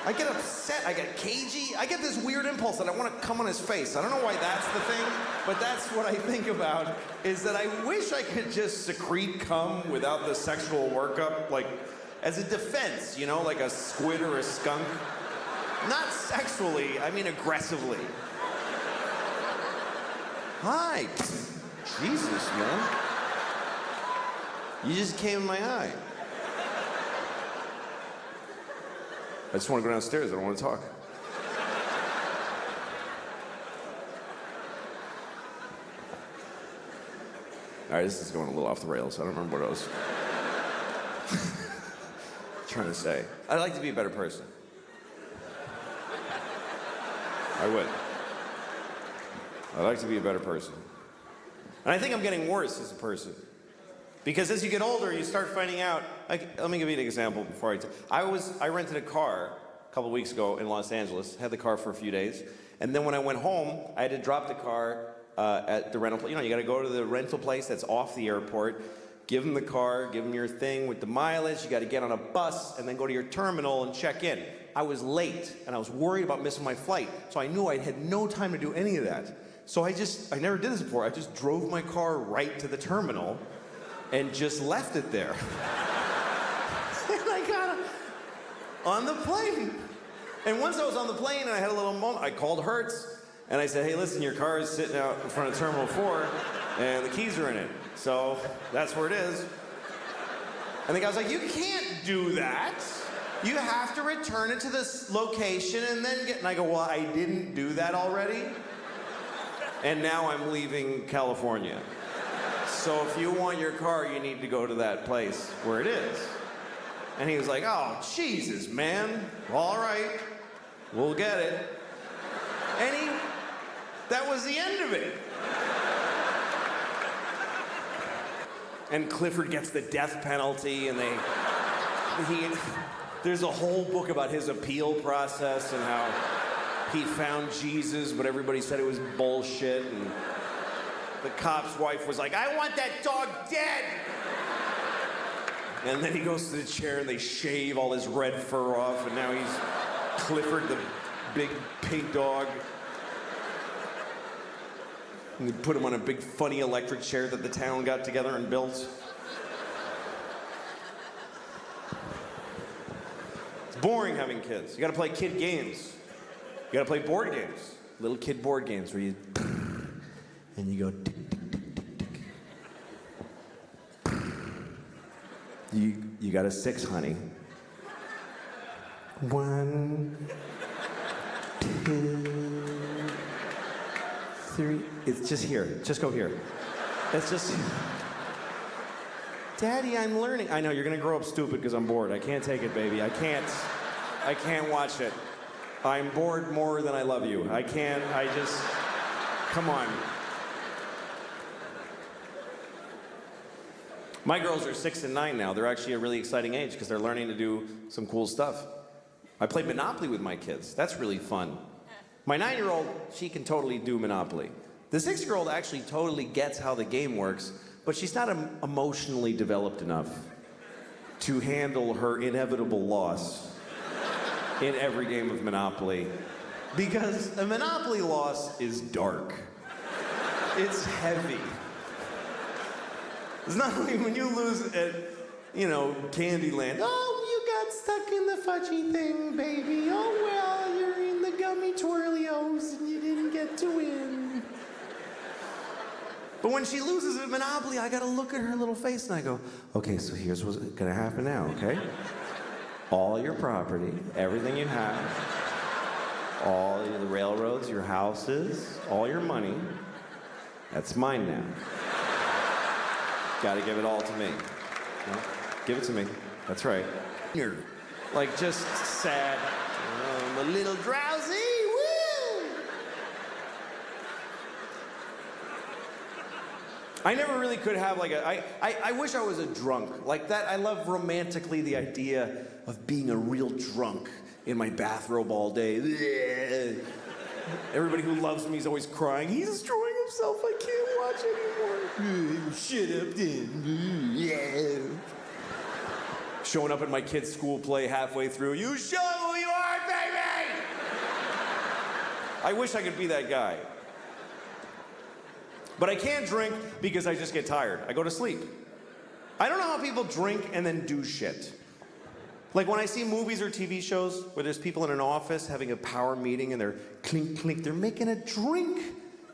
I get upset, I get cagey, I get this weird impulse that I want to come on his face. I don't know why that's the thing, but that's what I think about, is that I wish I could just secrete cum without the sexual workup, like, as a defense, you know, like a squid or a skunk. Not sexually, I mean aggressively. Hi. Jesus, man. You just came in my eye. I just want to go downstairs. I don't want to talk. All right, this is going a little off the rails. I don't remember what I was trying to say. I'd like to be a better person. I would. I'd like to be a better person. And I think I'm getting worse as a person. Because as you get older, you start finding out, like, let me give you an example before I rented a car a couple weeks ago in Los Angeles, had the car for a few days, and then when I went home, I had to drop the car at the rental place. You know, you gotta go to the rental place that's off the airport, give them the car, give them your thing with the mileage, you gotta get on a bus, and then go to your terminal and check in. I was late, and I was worried about missing my flight, so I knew I had no time to do any of that. So I never did this before, I just drove my car right to the terminal, and just left it there. And I got on the plane. And once I was on the plane and I had a little moment, I called Hertz and I said, hey, listen, your car is sitting out in front of Terminal 4 and the keys are in it. So that's where it is. And the guy was like, you can't do that. You have to return it to this location and then and I go, well, I didn't do that already. And now I'm leaving California. So if you want your car, you need to go to that place where it is. And he was like, oh, Jesus, man. All right, we'll get it. And that was the end of it. And Clifford gets the death penalty, and there's a whole book about his appeal process and how he found Jesus, but everybody said it was bullshit. And the cop's wife was like, I want that dog dead! And then he goes to the chair and they shave all his red fur off, and now he's Clifford, the big pink dog. And they put him on a big funny electric chair that the town got together and built. It's boring having kids. You gotta play kid games. You gotta play board games. Little kid board games where you and you go tick, tick, tick, tick, tick. You got a 6, honey. 1, 2, 3. It's just here. Just go here. It's just. Daddy, I'm learning. I know you're gonna grow up stupid because I'm bored. I can't take it, baby. I can't watch it. I'm bored more than I love you. Come on. My girls are 6 and 9 now. They're actually a really exciting age because they're learning to do some cool stuff. I played Monopoly with my kids. That's really fun. My 9-year-old, she can totally do Monopoly. The 6-year-old actually totally gets how the game works, but she's not emotionally developed enough to handle her inevitable loss in every game of Monopoly. Because a Monopoly loss is dark. It's heavy. It's not like when you lose at, Candyland. Oh, you got stuck in the fudgy thing, baby. Oh, well, you're in the gummy twirlios and you didn't get to win. But when she loses at Monopoly, I gotta look at her little face and I go, okay, so here's what's gonna happen now, okay? All your property, everything you have, all the railroads, your houses, all your money, that's mine now. Gotta give it all to me. You know? Give it to me. That's right. You're like just sad. I'm a little drowsy. Woo! I never really could have like I wish I was a drunk. Like that, I love romantically the idea of being a real drunk in my bathrobe all day. Everybody who loves me is always crying. He's destroying himself. I can't watch anymore. Shut up, then. Showing up at my kid's school play halfway through. You show who you are, I wish I could be that guy. But I can't drink because I just get tired. I go to sleep. I don't know how people drink and then do shit. Like when I see movies or TV shows where there's people in an office having a power meeting and they're clink, clink, they're making a drink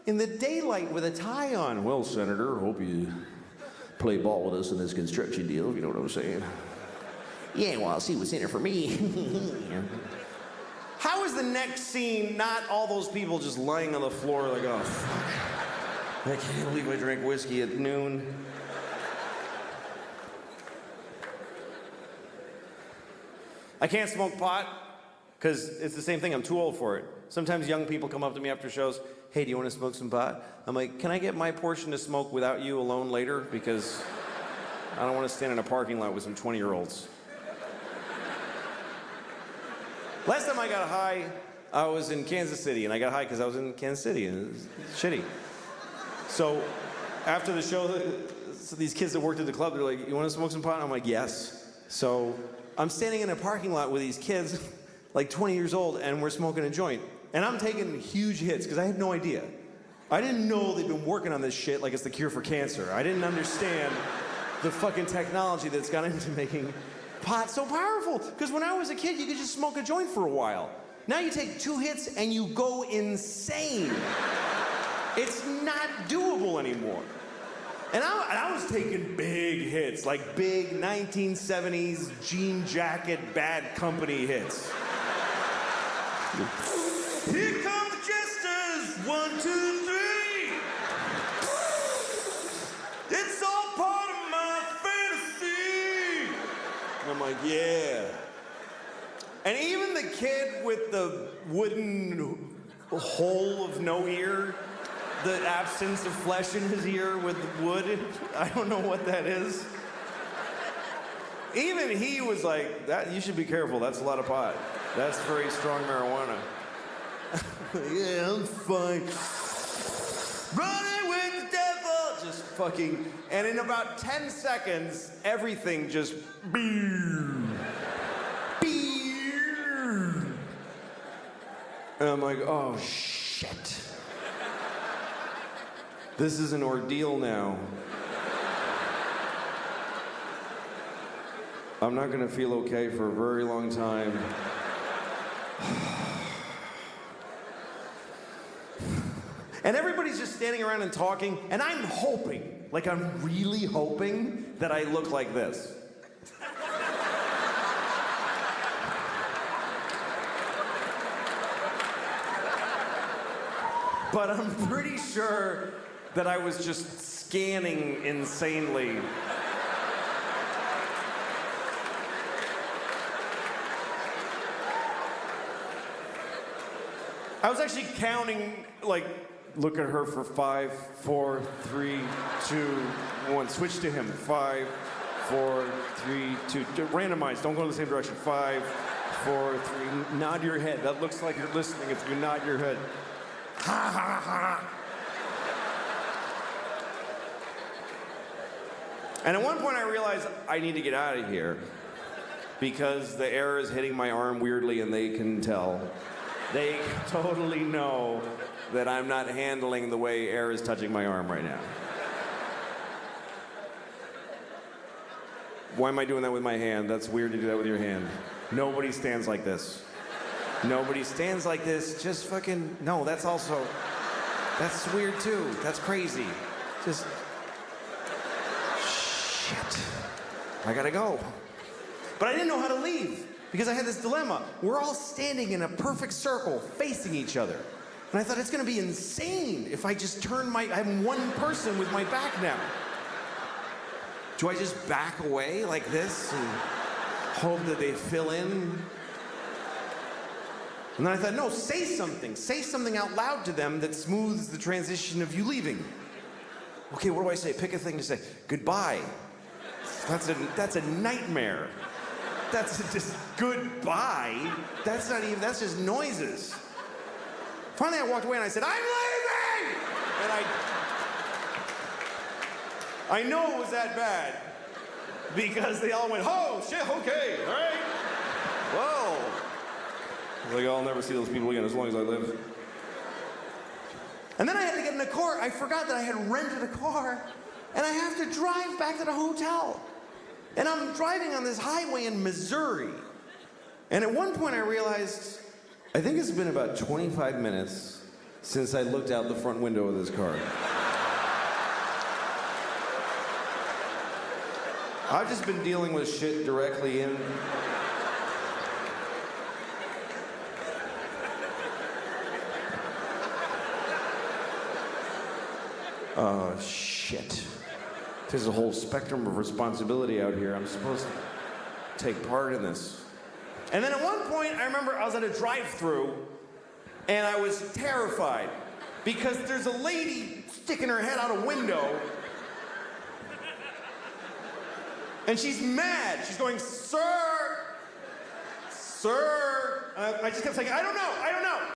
in the daylight with a tie on. Well, Senator, hope you play ball with us in this construction deal, if you know what I'm saying. Yeah, well, I'll see what's in it for me. How is the next scene not all those people just lying on the floor like, oh, fuck. I can't believe I drank whiskey at noon. I can't smoke pot because it's the same thing. I'm too old for it. Sometimes young people come up to me after shows. Hey, do you want to smoke some pot? I'm like, can I get my portion to smoke without you alone later? Because I don't want to stand in a parking lot with some 20-year-olds. Last time I got high, I was in Kansas City, and I got high because I was in Kansas City, and it was shitty. So after the show, so these kids that worked at the club, they're like, you want to smoke some pot? I'm like, yes. So I'm standing in a parking lot with these kids, like 20 years old, and we're smoking a joint. And I'm taking huge hits, because I had no idea. I didn't know they'd been working on this shit like it's the cure for cancer. I didn't understand the fucking technology that's gone into making pot so powerful. Because when I was a kid, you could just smoke a joint for a while. Now you take 2 hits and you go insane. It's not doable anymore. And I was taking big hits, like big 1970s jean jacket, Bad Company hits. Here come the jesters, 1, 2, 3. It's all part of my fantasy. And I'm like, yeah. And even the kid with the wooden hole of no ear, the absence of flesh in his ear with wood, I don't know what that is. Even he was like, "That you should be careful, that's a lot of pot. That's very strong marijuana." Yeah, I'm fine. Running with the devil! Just fucking, and in about 10 seconds, everything just and I'm like, oh shit. This is an ordeal now. I'm not gonna feel okay for a very long time. And everybody's just standing around and talking, and I'm hoping, like I'm really hoping that I look like this. But I'm pretty sure that I was just scanning insanely. I was actually counting, like, look at her for 5, 4, 3, 2, 1. Switch to him. 5, 4, 3, 2. Randomize. Don't go in the same direction. 5, 4, 3. Nod your head. That looks like you're listening if you nod your head. Ha ha ha. And at one point I realized I need to get out of here because the air is hitting my arm weirdly and they can tell. They totally know that I'm not handling the way air is touching my arm right now. Why am I doing that with my hand? That's weird to do that with your hand. Nobody stands like this. Nobody stands like this. Just fucking, no, that's that's weird too. That's crazy. Just, shit. I gotta go. But I didn't know how to leave because I had this dilemma. We're all standing in a perfect circle facing each other. And I thought it's gonna be insane if I just turn I'm one person with my back now. Do I just back away like this and hope that they fill in? And then I thought, no, say something. Say something out loud to them that smooths the transition of you leaving. Okay, what do I say? Pick a thing to say. Goodbye. That's a nightmare. That's just goodbye. That's just noises. Finally, I walked away and I said, I'm leaving! And I know it was that bad because they all went, oh, shit, okay, all right. Whoa. I was like, I'll never see those people again as long as I live. And then I had to get in a car. I forgot that I had rented a car, and I have to drive back to the hotel. And I'm driving on this highway in Missouri. And at one point I realized, I think it's been about 25 minutes since I looked out the front window of this car. I've just been dealing with shit directly in. Oh, shit. There's a whole spectrum of responsibility out here. I'm supposed to take part in this. And then at one point, I remember I was at a drive-thru, and I was terrified because there's a lady sticking her head out a window, and she's mad. She's going, "Sir, sir." I just kept saying, I don't know.